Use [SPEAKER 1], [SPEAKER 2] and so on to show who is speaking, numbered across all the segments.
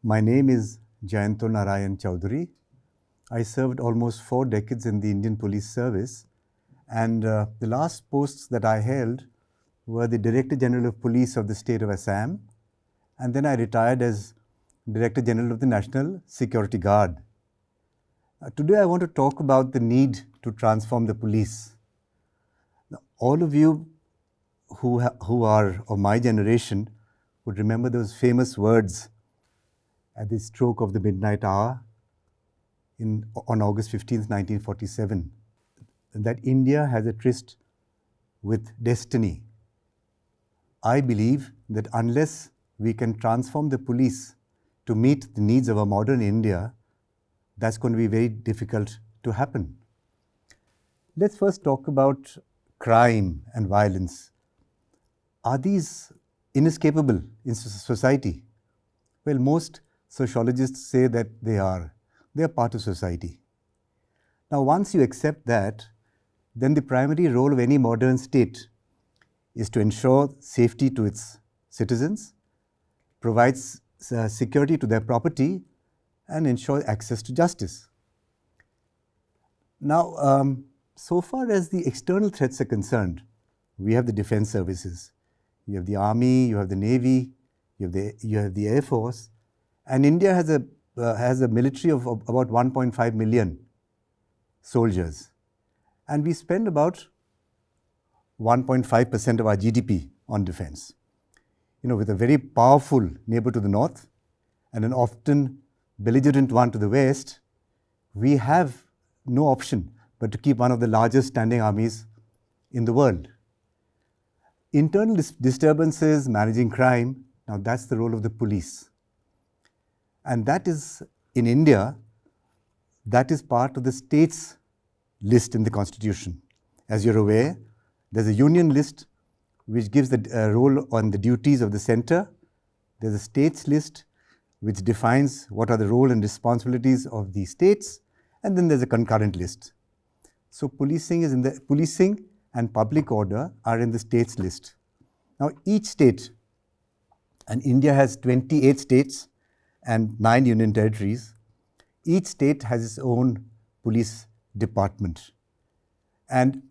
[SPEAKER 1] My name is Jayanto Narayan Chowdhury. I served almost 4 decades in the Indian Police Service, and the last posts that I held were the Director General of Police of the state of Assam, and then I retired as Director General of the National Security Guard. Today I want to talk about the need to transform the police. Now, all of you who are of my generation would remember those famous words at the stroke of the midnight hour on August 15th, 1947, that India has a tryst with destiny. I believe that unless we can transform the police to meet the needs of a modern India, that's going to be very difficult to happen. Let's first talk about crime and violence. Are these inescapable in society? Well, most sociologists say that they are. They are part of society. Now, once you accept that, then the primary role of any modern state is to ensure safety to its citizens, provides security to their property, and ensure access to justice. Now, so far as the external threats are concerned, we have the defense services. You have the army, you have the navy, you have the air force, and India has a military of about 1.5 million soldiers, and we spend about 1.5% of our GDP on defense. With a very powerful neighbor to the north and an often belligerent one to the west, we have no option but to keep one of the largest standing armies in the world. Internal disturbances, managing crime, now that's the role of the police. And that is, in India, that is part of the states list in the constitution. As you're aware, there's a union list which gives the role on the duties of the center. There's a states list which defines what are the role and responsibilities of the states, and then there's a concurrent list. So policing and public order are in the states list. Now each state, and India has 28 states and 9 union territories, each state has its own police department. And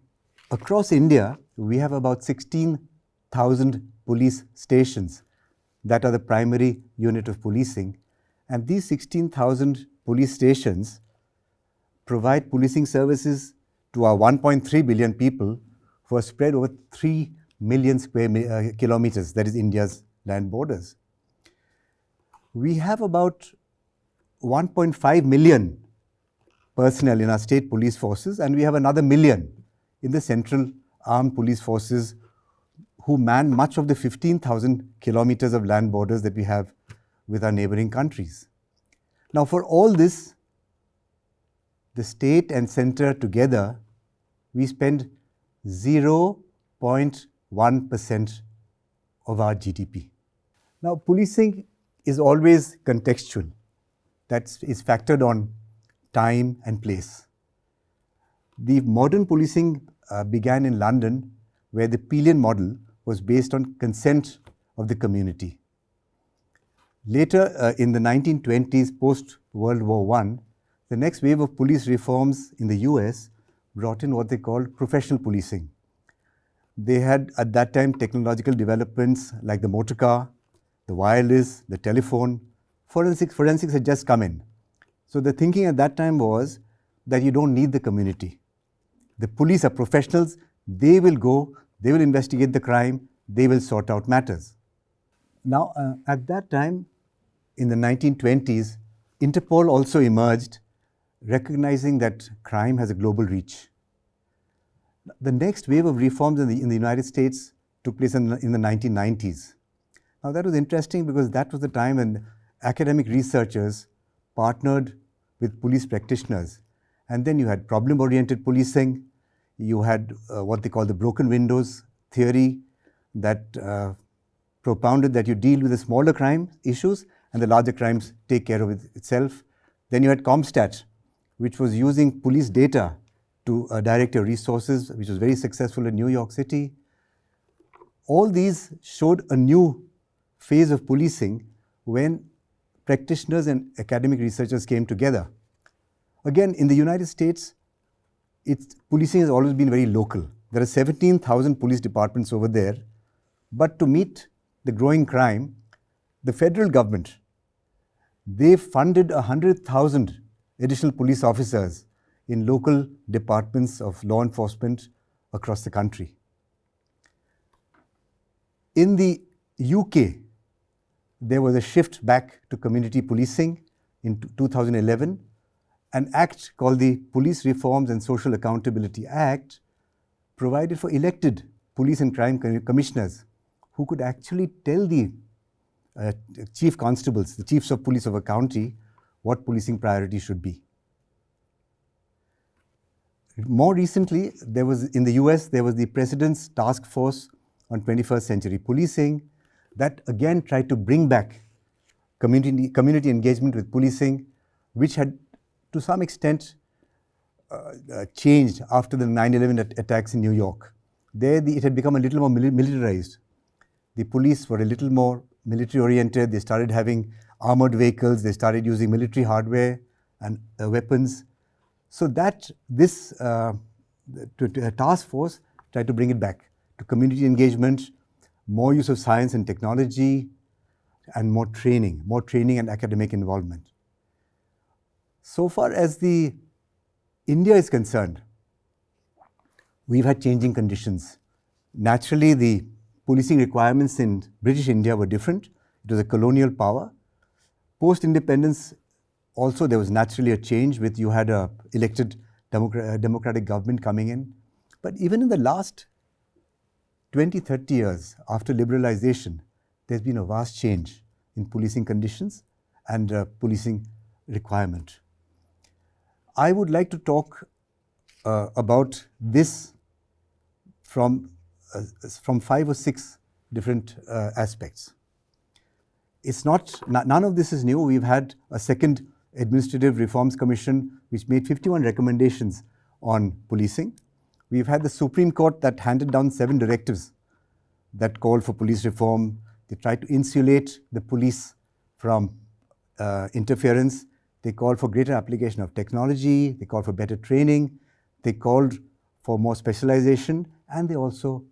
[SPEAKER 1] across India, we have about 16,000 police stations that are the primary unit of policing. And these 16,000 police stations provide policing services to our 1.3 billion people who are spread over 3 million square kilometers, that is India's land borders. We have about 1.5 million personnel in our state police forces, and we have another million in the central armed police forces who man much of the 15,000 kilometers of land borders that we have with our neighboring countries. Now, for all this, the state and center together, we spend 0.1% of our GDP. Now, policing is always contextual. That is factored on time and place. The modern policing began in London, where the Pelion model was based on consent of the community. Later, in the 1920s, post-World War I, the next wave of police reforms in the US brought in what they called professional policing. They had, at that time, technological developments like the motor car, the wireless, the telephone. Forensics had just come in. So the thinking at that time was that you don't need the community. The police are professionals. They will go, they will investigate the crime, they will sort out matters. Now, at that time, in the 1920s, Interpol also emerged, recognizing that crime has a global reach. The next wave of reforms in the United States took place in the 1990s. Now, that was interesting because that was the time when academic researchers partnered with police practitioners. And then you had problem-oriented policing. You had what they call the broken windows theory that propounded that you deal with the smaller crime issues and the larger crimes take care of itself. Then you had CompStat, which was using police data to direct your resources, which was very successful in New York City. All these showed a new phase of policing when practitioners and academic researchers came together. Again, in the United States, policing has always been very local. There are 17,000 police departments over there, but to meet the growing crime, the federal government, they funded 100,000 additional police officers in local departments of law enforcement across the country. In the UK, there was a shift back to community policing in 2011. An act called the Police Reforms and Social Accountability Act provided for elected police and crime commissioners who could actually tell the chief constables, the chiefs of police of a county, what policing priorities should be. More recently, in the US, there was the President's Task Force on 21st Century Policing that again tried to bring back community engagement with policing, which had to some extent changed after the 9/11 attacks in New York. There, it had become a little more militarized. The police were a little more military-oriented. They started having armored vehicles. They started using military hardware and weapons. So this task force tried to bring it back to community engagement, more use of science and technology, and more training and academic involvement. So far as India is concerned, we've had changing conditions. Naturally, the policing requirements in British India were different. It was a colonial power. Post-independence, also there was naturally a change with you had a elected democratic government coming in. But even in the last 20, 30 years after liberalization, there's been a vast change in policing conditions and policing requirement. I would like to talk about this from 5 or 6 different aspects. None of this is new. We've had a second Administrative Reforms Commission which made 51 recommendations on policing. We've had the Supreme Court that handed down 7 directives that called for police reform. They tried to insulate the police from interference. They called for greater application of technology. They called for better training. They called for more specialization, and they also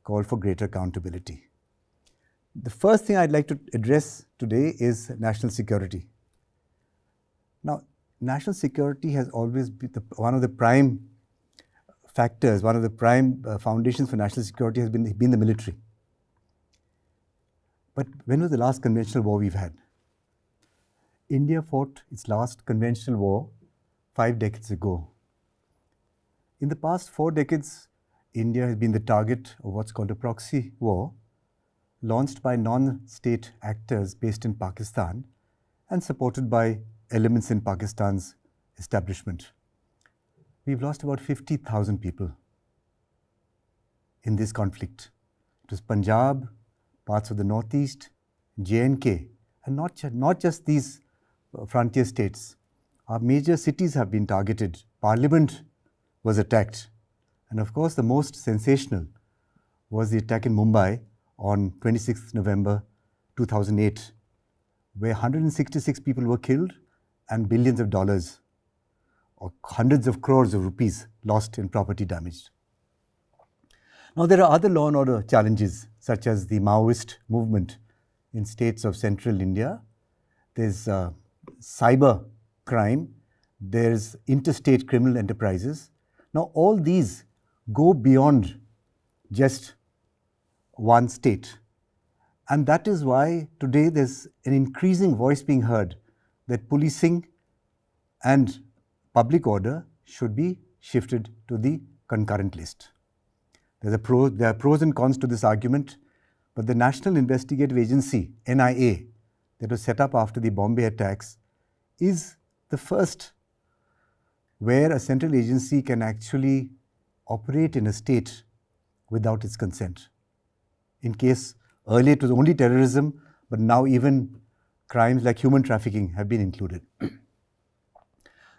[SPEAKER 1] called for greater accountability. The first thing I'd like to address today is national security. Now, national security has always been one of the prime factors, one of the prime foundations for national security has been the military. But when was the last conventional war we've had? India fought its last conventional war 5 decades ago. In the past 4 decades, India has been the target of what's called a proxy war, launched by non-state actors based in Pakistan and supported by elements in Pakistan's establishment. We've lost about 50,000 people in this conflict. It was Punjab, parts of the Northeast, J&K, and not just these frontier states. Our major cities have been targeted. Parliament was attacked. And of course, the most sensational was the attack in Mumbai on 26th November 2008, where 166 people were killed and billions of dollars or hundreds of crores of rupees lost in property damage. Now, there are other law and order challenges, such as the Maoist movement in states of central India. There's cyber crime. There's interstate criminal enterprises. Now, all these go beyond just one state. And that is why today there's an increasing voice being heard that policing and public order should be shifted to the concurrent list. There are pros and cons to this argument, but the National Investigative Agency, NIA, that was set up after the Bombay attacks is the first where a central agency can actually operate in a state without its consent. In case earlier it was only terrorism, but now even crimes like human trafficking have been included.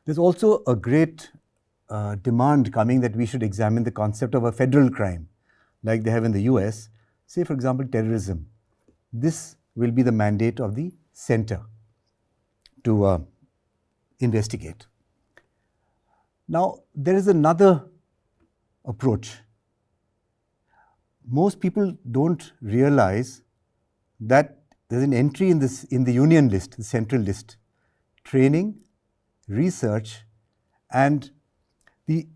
[SPEAKER 1] There's also a great demand coming that we should examine the concept of a federal crime, like they have in the US. Say, for example, terrorism. This will be the mandate of the center. to investigate. Now, there is another approach. Most people don't realize that there's an entry in the union list, the central list: training, research, and the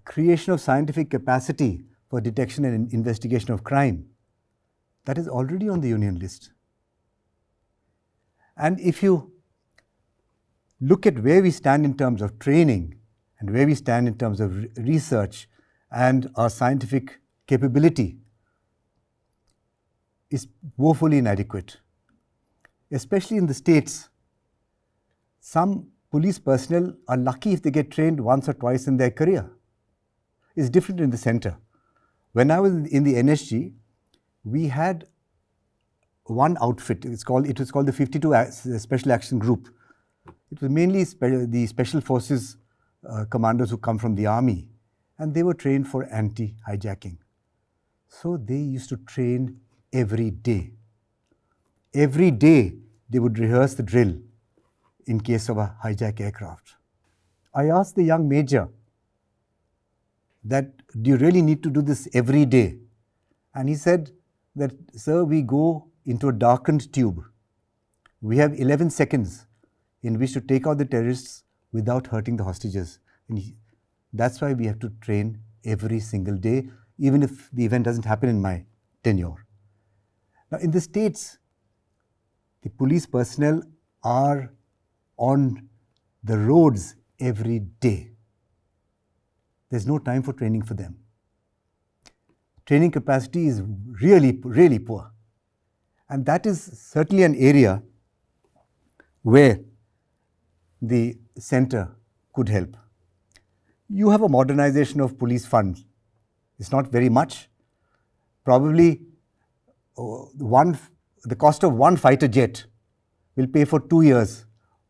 [SPEAKER 1] creation of scientific capacity for detection and investigation of crime. That is already on the union list. And if you look at where we stand in terms of training and where we stand in terms of research and our scientific capability, is woefully inadequate. Especially in the States, some police personnel are lucky if they get trained once or twice in their career. It's different in the center. When I was in the NSG, we had one outfit. It was called the 52 Special Action Group. It was mainly the Special Forces commandos who come from the army, and they were trained for anti-hijacking. So they used to train every day. Every day they would rehearse the drill in case of a hijacked aircraft. I asked the young major that, do you really need to do this every day? And he said that, sir, we go into a darkened tube. We have 11 seconds in which to take out the terrorists without hurting the hostages. And that's why we have to train every single day, even if the event doesn't happen in my tenure. Now, in the States, the police personnel are on the roads every day. There's no time for training for them. Training capacity is really, really poor. And that is certainly an area where the center could help. You have a modernization of police funds. It's not very much. Probably the cost of one fighter jet will pay for 2 years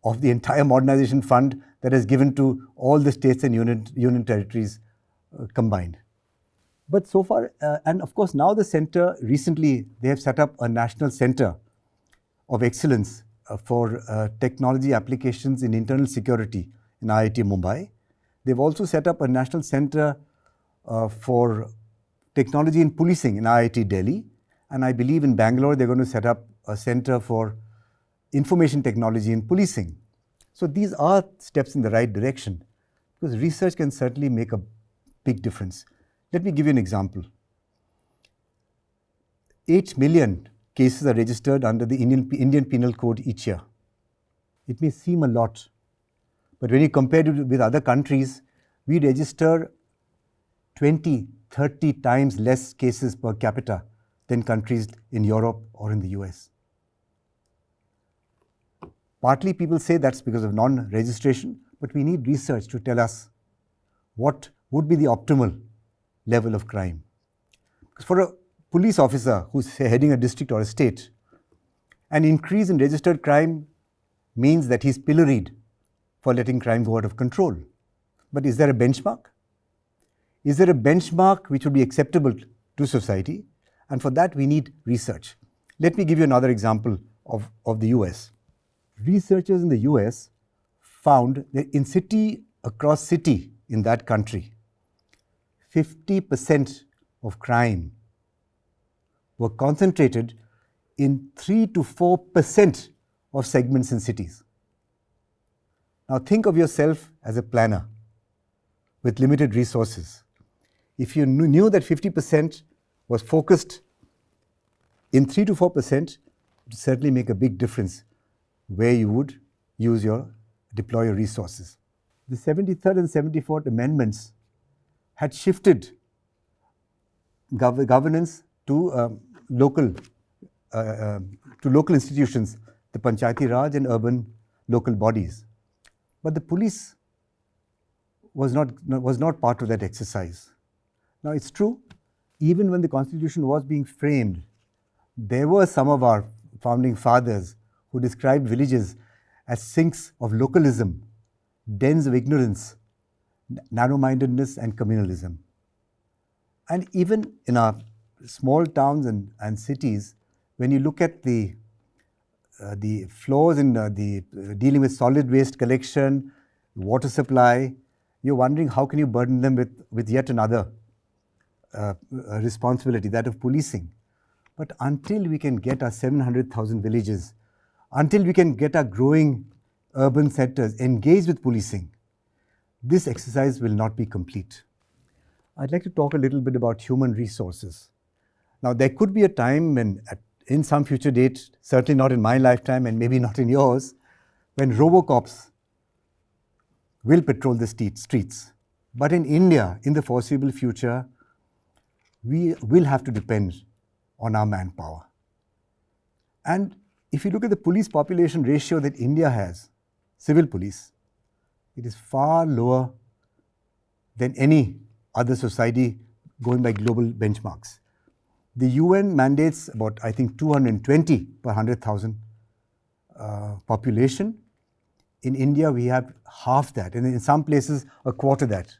[SPEAKER 1] of the entire modernization fund that is given to all the states and union territories combined. But so far, and of course now the center, recently they have set up a national center of excellence for technology applications in internal security in IIT Mumbai. They've also set up a national center for technology in policing in IIT Delhi. And I believe in Bangalore they're going to set up a center for information technology in policing. So these are steps in the right direction, because research can certainly make a big difference. Let me give you an example. 8 million cases are registered under the Indian Penal Code each year. It may seem a lot, but when you compare it with other countries, we register 20, 30 times less cases per capita than countries in Europe or in the US. Partly people say that's because of non-registration, but we need research to tell us what would be the optimal level of crime. Because for a police officer who's heading a district or a state, an increase in registered crime means that he's pilloried for letting crime go out of control. But is there a benchmark? Is there a benchmark which would be acceptable to society? And for that, we need research. Let me give you another example of the US. Researchers in the US found that in city across city in that country, 50% of crime were concentrated in 3 to 4% of segments in cities. Now think of yourself as a planner with limited resources. If you knew that 50% was focused in 3 to 4%, it would certainly make a big difference where you would deploy your resources. The 73rd and 74th Amendments had shifted governance to local institutions, the Panchayati Raj and urban local bodies. But the police was not part of that exercise. Now it's true, even when the Constitution was being framed, there were some of our founding fathers who described villages as sinks of localism, dens of ignorance, narrow-mindedness and communalism. And even in our small towns and cities, when you look at the the flaws in dealing with solid waste collection, water supply, you're wondering how can you burden them with yet another responsibility, that of policing. But until we can get our 700,000 villages, until we can get our growing urban sectors engaged with policing, this exercise will not be complete. I'd like to talk a little bit about human resources. Now, there could be a time when, in some future date, certainly not in my lifetime and maybe not in yours, when robocops will patrol the streets. But in India, in the foreseeable future, we will have to depend on our manpower. And if you look at the police population ratio that India has, civil police, it is far lower than any other society going by global benchmarks. The UN mandates about, I think, 220 per 100,000 population. In India, we have half that, and in some places, a quarter that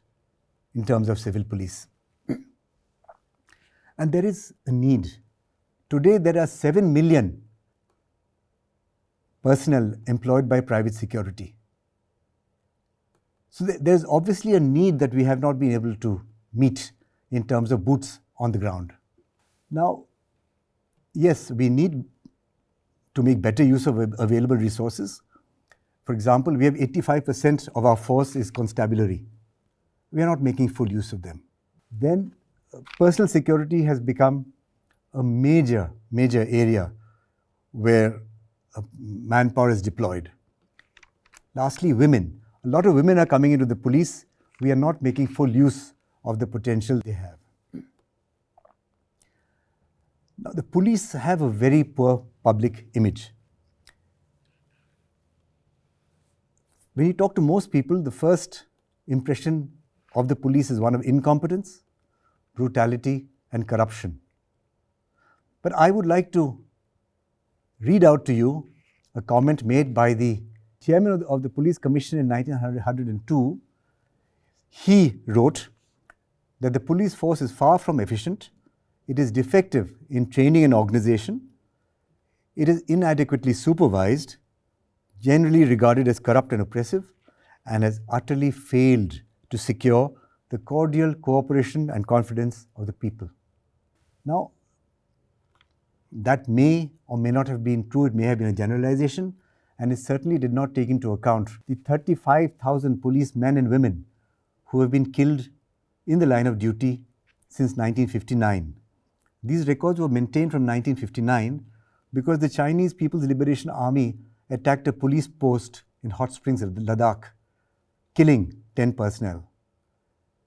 [SPEAKER 1] in terms of civil police. And there is a need. Today, there are 7 million personnel employed by private security. So there's obviously a need that we have not been able to meet in terms of boots on the ground. Now, yes, we need to make better use of available resources. For example, we have 85% of our force is constabulary. We are not making full use of them. Then personal security has become a major area where manpower is deployed. Lastly, women. A lot of women are coming into the police. We are not making full use of the potential they have. Now, the police have a very poor public image. When you talk to most people, the first impression of the police is one of incompetence, brutality, and corruption. But I would like to read out to you a comment made by the chairman of the Police Commission in 1902. He wrote that the police force is far from efficient. It is defective in training and organization. It is inadequately supervised, generally regarded as corrupt and oppressive, and has utterly failed to secure the cordial cooperation and confidence of the people. Now, that may or may not have been true. It may have been a generalization, and it certainly did not take into account the 35,000 policemen and women who have been killed in the line of duty since 1959. These records were maintained from 1959 because the Chinese People's Liberation Army attacked a police post in hot springs of Ladakh, killing 10 personnel.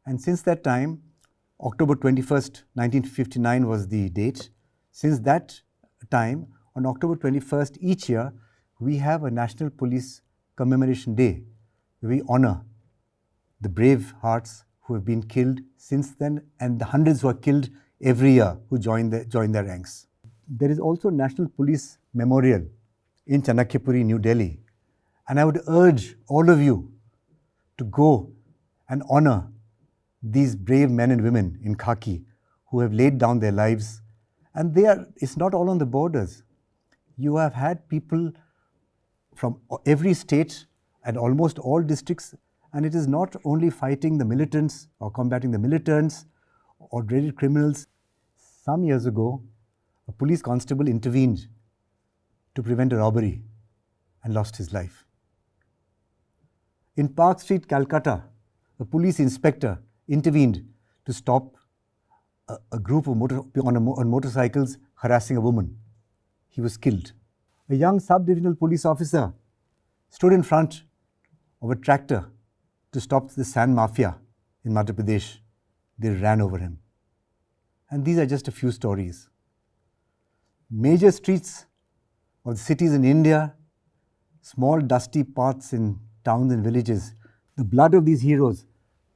[SPEAKER 1] And since that time, October 21st, 1959 was the date. Since that time, on October 21st each year, we have a National Police Commemoration Day. We honor the brave hearts who have been killed since then and the hundreds who are killed every year who join their ranks. There is also National Police Memorial in Chanakyapuri, New Delhi. And I would urge all of you to go and honor these brave men and women in khaki who have laid down their lives. And it's not all on the borders. You have had people from every state and almost all districts, and it is not only fighting the militants or combating the militants or dreaded criminals. Some years ago, a police constable intervened to prevent a robbery and lost his life. In Park Street, Calcutta, a police inspector intervened to stop a group of on motorcycles harassing a woman. He was killed. A young sub-divisional police officer stood in front of a tractor to stop the sand mafia in Madhya Pradesh. They ran over him. And these are just a few stories. Major streets of the cities in India, small dusty paths in towns and villages, the blood of these heroes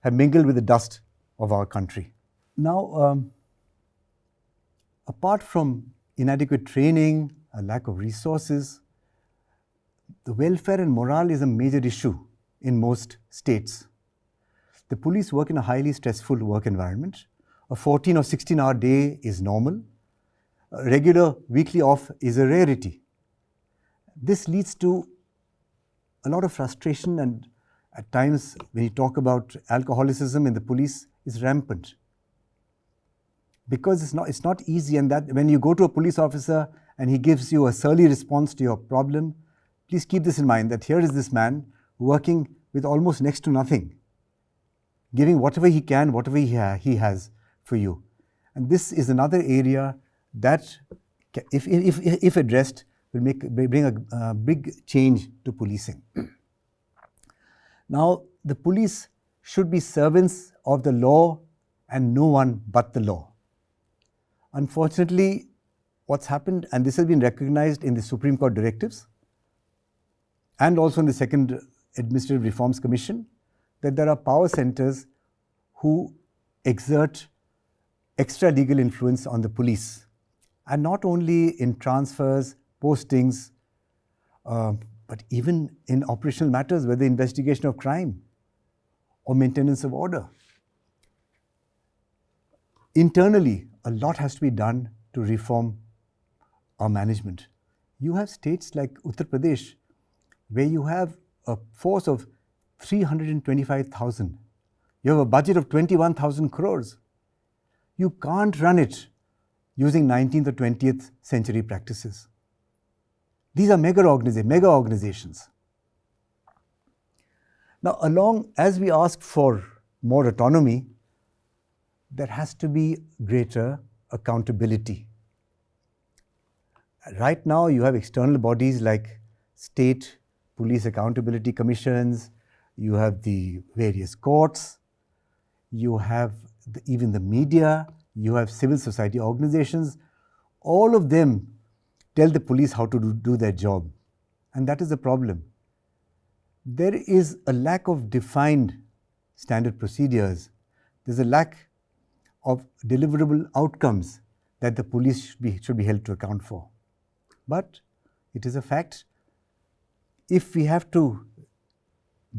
[SPEAKER 1] have mingled with the dust of our country. Now, apart from inadequate training, a lack of resources, the welfare and morale is a major issue in most states. The police work in a highly stressful work environment. A 14 or 16-hour day is normal. A regular weekly off is a rarity. This leads to a lot of frustration, and at times when you talk about alcoholicism in the police is rampant. Because it's not easy, and that when you go to a police officer and he gives you a surly response to your problem, please keep this in mind, that here is this man working with almost next to nothing, giving whatever he can, whatever he has for you. And this is another area that, if addressed, will bring a big change to policing. Now, the police should be servants of the law and no one but the law. Unfortunately, what's happened, and this has been recognized in the Supreme Court directives and also in the Second Administrative Reforms Commission, that there are power centers who exert extra legal influence on the police, and not only in transfers, postings, but even in operational matters, whether investigation of crime or maintenance of order. Internally, a lot has to be done to reform our management. You have states like Uttar Pradesh, where you have a force of 325,000. You have a budget of 21,000 crores. You can't run it using 19th or 20th century practices. These are mega organizations. Now, as we ask for more autonomy, there has to be greater accountability. Right now, you have external bodies like state police accountability commissions, you have the various courts, you have even the media, you have civil society organizations. All of them tell the police how to do their job. And that is the problem. There is a lack of defined standard procedures. There's a lack of deliverable outcomes that the police should be held to account for. But it is a fact, if we have to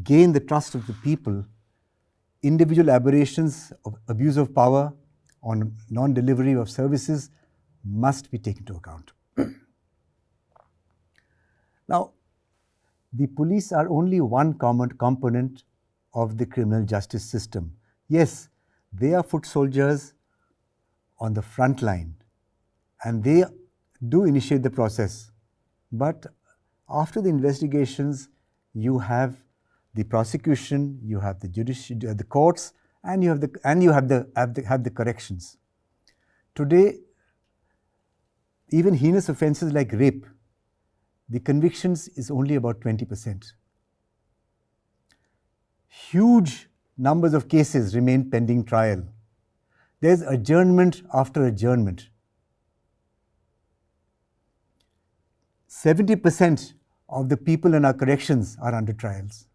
[SPEAKER 1] gain the trust of the people, individual aberrations of abuse of power on non-delivery of services must be taken into account. Now, the police are only one common component of the criminal justice system. Yes, they are foot soldiers on the front line, and they do initiate the process. But after the investigations, you have the prosecution, you have the the courts, and you have the corrections. Today, even heinous offences like rape, the convictions is only about 20%. Huge numbers of cases remain pending trial. There's adjournment after adjournment. 70% of the people in our corrections are under trials.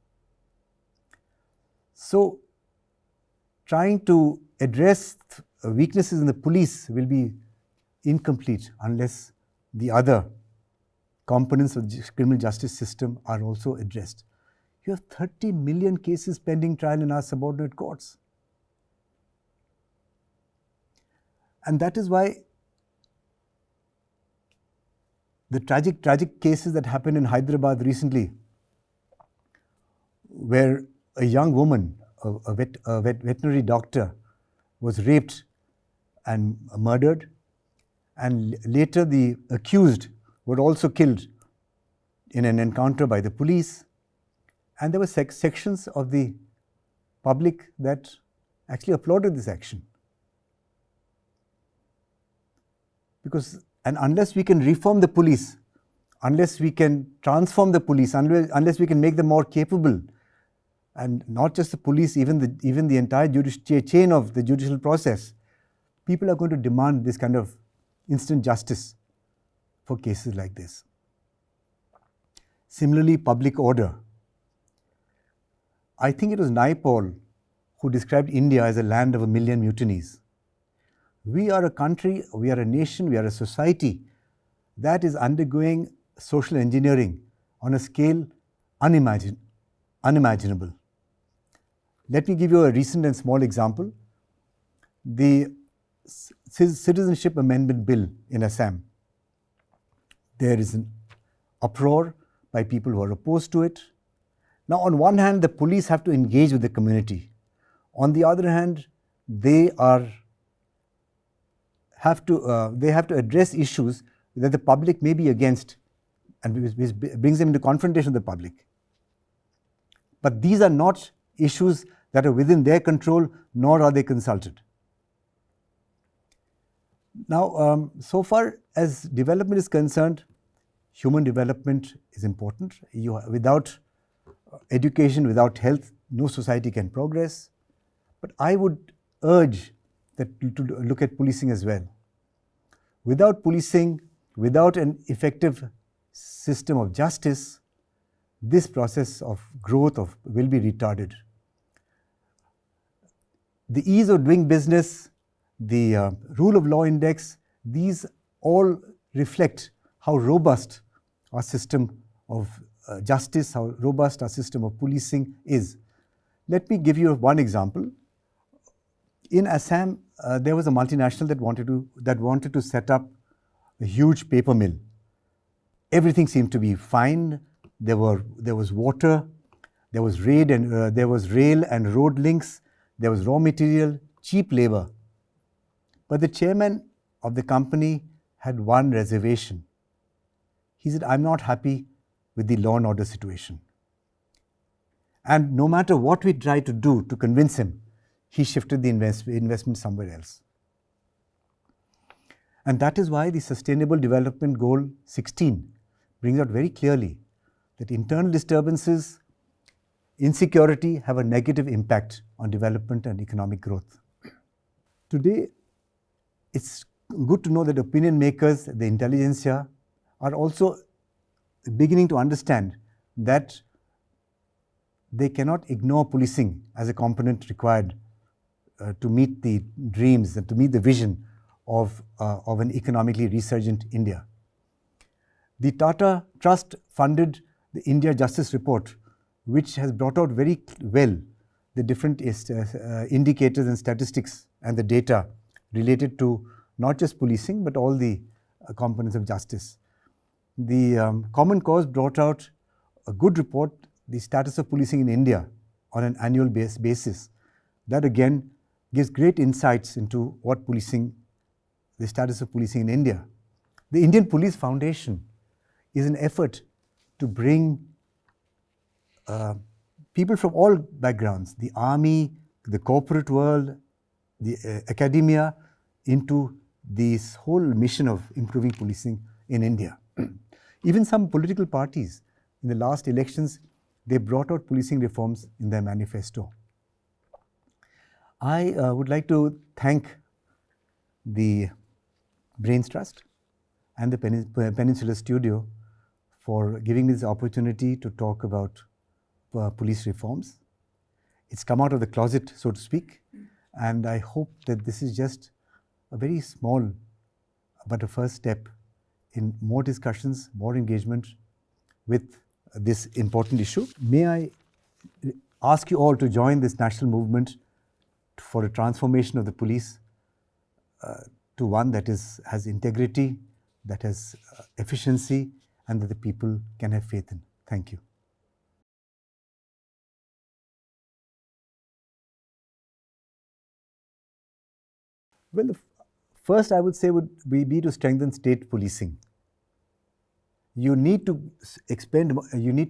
[SPEAKER 1] So, trying to address weaknesses in the police will be incomplete unless the other components of the criminal justice system are also addressed. You have 30 million cases pending trial in our subordinate courts. And that is why the tragic cases that happened in Hyderabad recently, where a young woman, a veterinary doctor, was raped and murdered, and later the accused were also killed in an encounter by the police. And there were sections of the public that actually applauded this action. And unless we can reform the police, unless we can transform the police, unless we can make them more capable, and not just the police, even the entire chain of the judicial process, people are going to demand this kind of instant justice for cases like this. Similarly, public order. I think it was Naipaul who described India as a land of a million mutinies. We are a country, we are a nation, we are a society that is undergoing social engineering on a scale unimaginable. Let me give you a recent and small example. The Citizenship Amendment Bill in Assam. There is uproar by people who are opposed to it. Now, on one hand, the police have to engage with the community. On the other hand, they have to address issues that the public may be against, and which brings them into confrontation with the public. But these are not issues that are within their control, nor are they consulted. Now, so far as development is concerned, human development is important. Without education, without health, no society can progress. But I would urge that to look at policing as well. Without policing, without an effective system of justice, this process of growth will be retarded. The ease of doing business, the rule of law index, these all reflect how robust our system of justice, how robust our system of policing is. Let me give you one example. In Assam, there was a multinational that wanted to set up a huge paper mill. Everything seemed to be fine. There was water, there was rail and road links, there was raw material, cheap labor. But the chairman of the company had one reservation. He said, "I'm not happy with the law and order situation." And no matter what we tried to do to convince him, he shifted the investment somewhere else. And that is why the Sustainable Development Goal 16 brings out very clearly that internal disturbances, insecurity have a negative impact on development and economic growth. Today, it's good to know that opinion makers, the intelligentsia, are also beginning to understand that they cannot ignore policing as a component required to meet the dreams and to meet the vision of an economically resurgent India. The Tata Trust funded the India Justice Report, which has brought out very well the different indicators and statistics and the data related to not just policing but all the components of justice. The Common Cause brought out a good report, the status of policing in India on an annual basis. That again gives great insights into the status of policing in India. The Indian Police Foundation is an effort to bring people from all backgrounds, the army, the corporate world, the academia, into this whole mission of improving policing in India. Even some political parties in the last elections, they brought out policing reforms in their manifesto. I would like to thank the Brains Trust and the Peninsular Studio for giving me this opportunity to talk about police reforms. It's come out of the closet, so to speak, and I hope that this is just a very small but a first step in more discussions, more engagement with this important issue. May I ask you all to join this national movement for a transformation of the police to one that has integrity, that has efficiency, and that the people can have faith in. Thank you. Well, the first I would say would be to strengthen state policing. You need to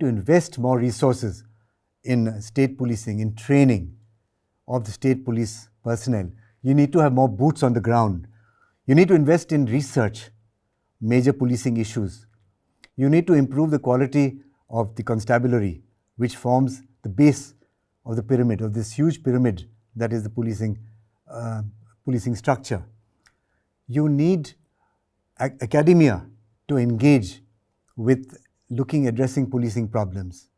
[SPEAKER 1] invest more resources in state policing, in training of the state police personnel. You need to have more boots on the ground. You need to invest in research, major policing issues. You need to improve the quality of the constabulary, which forms the base of the pyramid, of this huge pyramid that is the policing structure. You need academia to engage with addressing policing problems.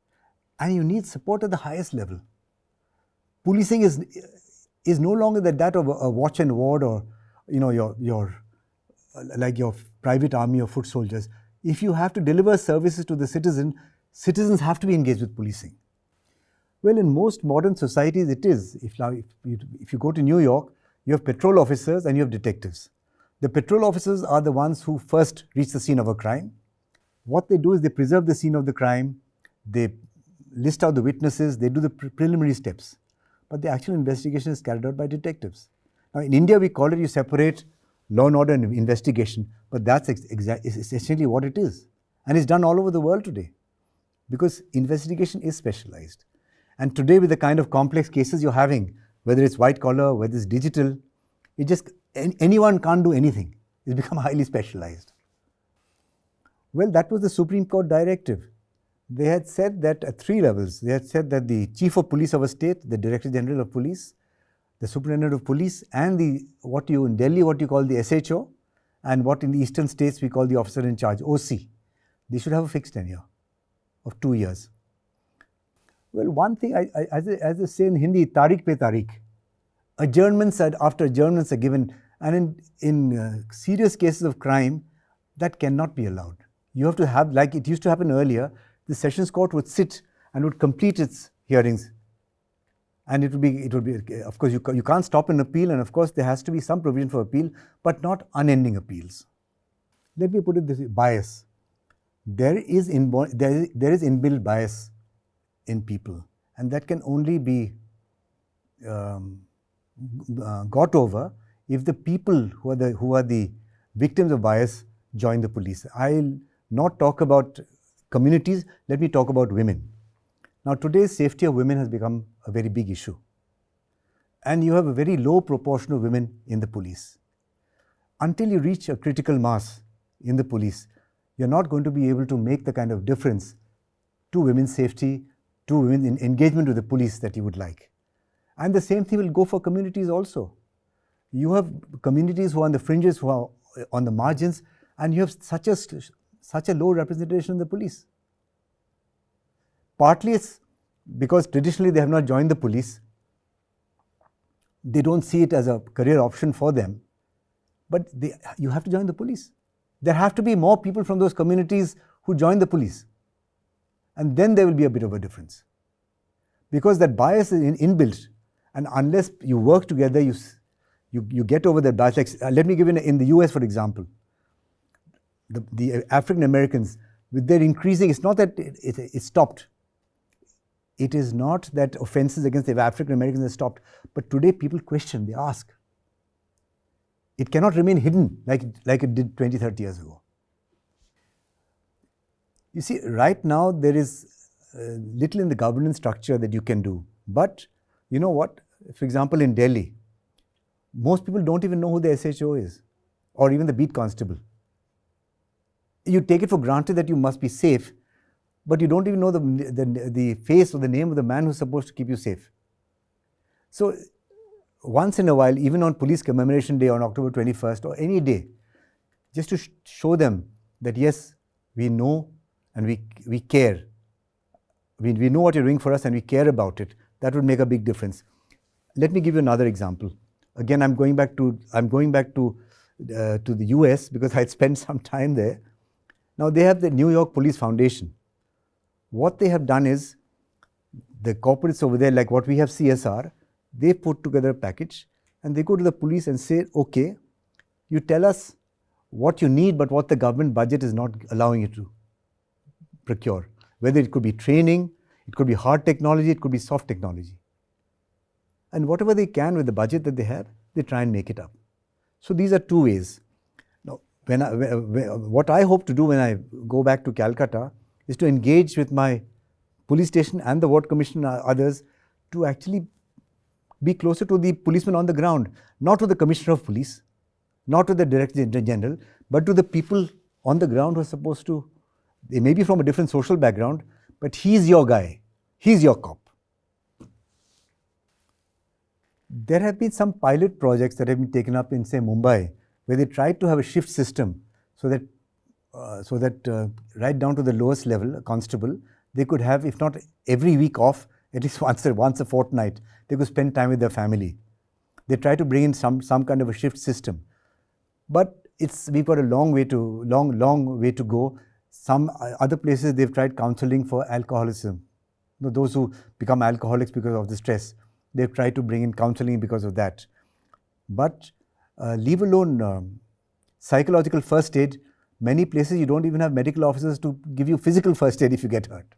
[SPEAKER 1] And you need support at the highest level. Policing is no longer that of a watch and ward or your private army or foot soldiers. If you have to deliver services to the citizens have to be engaged with policing. Well, in most modern societies it is. If you go to New York, you have patrol officers and you have detectives. The patrol officers are the ones who first reach the scene of a crime. What they do is they preserve the scene of the crime, they list out the witnesses, they do the preliminary steps. But the actual investigation is carried out by detectives. Now, in India, we call it, you separate law and order and investigation, but that's essentially what it is. And it's done all over the world today because investigation is specialized. And today, with the kind of complex cases you're having, whether it's white collar, whether it's digital, it just, anyone can't do anything. It's become highly specialized. Well, that was the Supreme Court directive. They had said that at 3 levels. They had said that the Chief of Police of a state, the Director General of Police, the Superintendent of Police, and in Delhi, what you call the SHO, and what in the eastern states we call the Officer in Charge, OC. They should have a fixed tenure of 2 years. Well, one thing, as they say in Hindi, tariq pe tariq. Adjournments after adjournments are given, and in serious cases of crime, that cannot be allowed. You have to have, like it used to happen earlier, the Sessions Court would sit and would complete its hearings. And it would be, of course, you can't stop an appeal, and of course there has to be some provision for appeal, but not unending appeals. Let me put it this way, bias. There is inbuilt bias in people, and that can only be got over if the people who are the victims of bias join the police. I'll not talk about communities, let me talk about women. Now, today's safety of women has become a very big issue. And you have a very low proportion of women in the police. Until you reach a critical mass in the police, you're not going to be able to make the kind of difference to women's safety, to women's engagement with the police that you would like. And the same thing will go for communities also. You have communities who are on the fringes, who are on the margins, and you have such a low representation in the police. Partly it's because traditionally they have not joined the police. They don't see it as a career option for them. But you have to join the police. There have to be more people from those communities who join the police. And then there will be a bit of a difference. Because that bias is inbuilt. And unless you work together, you get over that bias. Like, let me give you in the US, for example. The African Americans, with their increasing, it's not that it stopped. It is not that offenses against the African Americans have stopped. But today people question, they ask. It cannot remain hidden like it did 20, 30 years ago. You see, right now there is little in the governance structure that you can do. But you know what? For example, in Delhi, most people don't even know who the SHO is, or even the beat constable. You take it for granted that you must be safe, but you don't even know the face or the name of the man who's supposed to keep you safe. So once in a while, even on Police Commemoration Day on October 21st or any day, just to show them that yes, we know and we care. We know what you're doing for us and we care about it. That would make a big difference. Let me give you another example. Again, I'm going back to the US because I had spent some time there. Now they have the New York Police Foundation. What they have done is, the corporates over there, like what we have CSR, they put together a package and they go to the police and say, okay, you tell us what you need, but what the government budget is not allowing you to procure. Whether it could be training, it could be hard technology, it could be soft technology. And whatever they can with the budget that they have, they try and make it up. So these are two ways. Now, what I hope to do when I go back to Calcutta is to engage with my police station and the ward commission and others to actually be closer to the policemen on the ground, not to the commissioner of police, not to the director general, but to the people on the ground who are supposed to, they may be from a different social background, but he's your guy, he's your cop. There have been some pilot projects that have been taken up in, say, Mumbai, where they tried to have a shift system so that right down to the lowest level, a constable, they could have, if not every week off, at least once a fortnight, they could spend time with their family. They try to bring in some kind of a shift system. But we've got a long way to go. Some other places they've tried counseling for alcoholism. Those who become alcoholics because of the stress, they've tried to bring in counseling because of that. But leave alone psychological first aid, Many places you don't even have medical officers to give you physical first aid if you get hurt.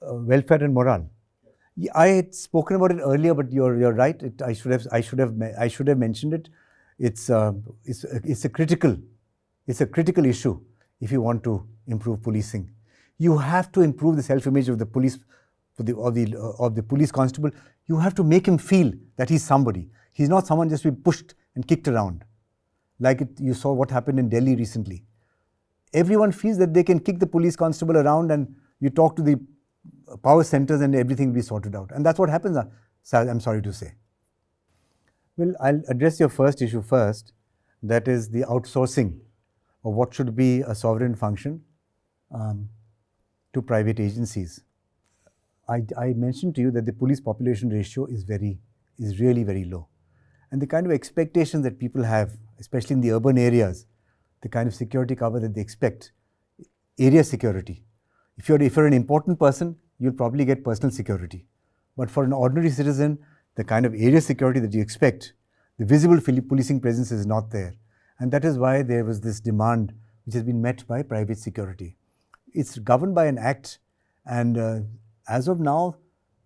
[SPEAKER 1] Welfare and morale. Yeah, I had spoken about it earlier, but you're right. I should have mentioned it. It's a critical issue if you want to improve policing. You have to improve the self-image of the police, of the police constable. You have to make him feel that he's somebody. He's not someone just to be pushed and kicked around, like you saw what happened in Delhi recently. Everyone feels that they can kick the police constable around, and you talk to the power centers and everything will be sorted out. And that's what happens, I'm sorry to say. Well, I'll address your first issue first. That is the outsourcing of what should be a sovereign function to private agencies. I mentioned to you that the police population ratio is really very low. And the kind of expectations that people have, especially in the urban areas, the kind of security cover that they expect, area security. If you're an important person, you'll probably get personal security. But for an ordinary citizen, the kind of area security that you expect, the visible policing presence is not there. And that is why there was this demand which has been met by private security. It's governed by an act, and as of now,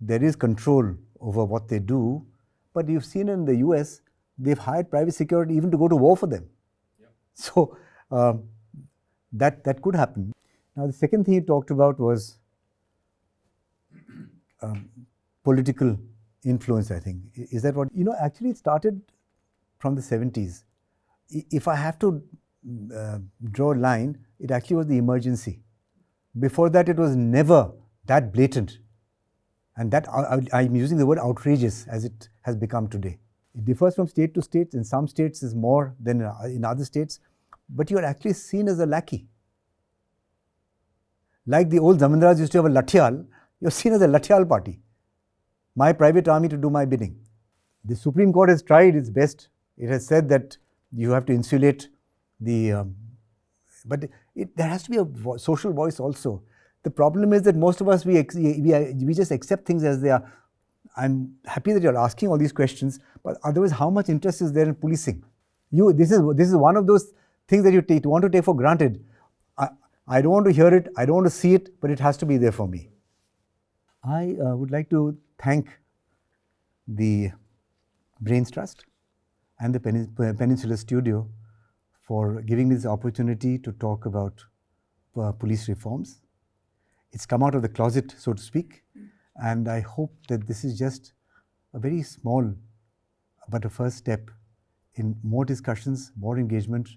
[SPEAKER 1] there is control over what they do. But you've seen in the US, they've hired private security even to go to war for them. Yep. So that could happen. Now, the second thing you talked about was political influence, I think. Is that what? Actually, it started from the 70s. If I have to draw a line, it actually was the emergency. Before that, it was never that blatant. And that I'm using the word outrageous as it has become today. It differs from state to state. In some states, is more than in other states. But you're actually seen as a lackey. Like the old Zamindars used to have a Lathial, you're seen as a Lathial party. My private army to do my bidding. The Supreme Court has tried its best. It has said that you have to insulate the... but there has to be a social voice also. The problem is that most of us, we just accept things as they are. I'm happy that you're asking all these questions, but otherwise, how much interest is there in policing? This is one of those things that you want to take for granted. I don't want to hear it, I don't want to see it, but it has to be there for me. I would like to thank the Brains Trust and the Peninsular Studio for giving me this opportunity to talk about police reforms. It's come out of the closet, so to speak, and I hope that this is just a very small but a first step in more discussions, more engagement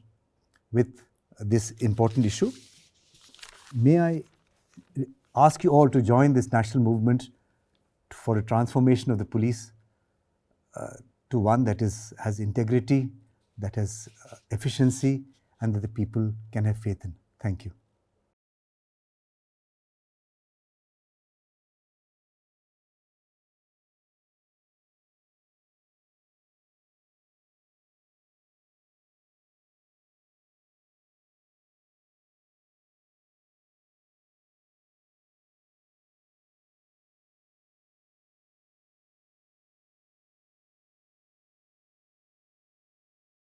[SPEAKER 1] with this important issue. May I ask you all to join this national movement for a transformation of the police to one that has integrity, that has efficiency, and that the people can have faith in. Thank you.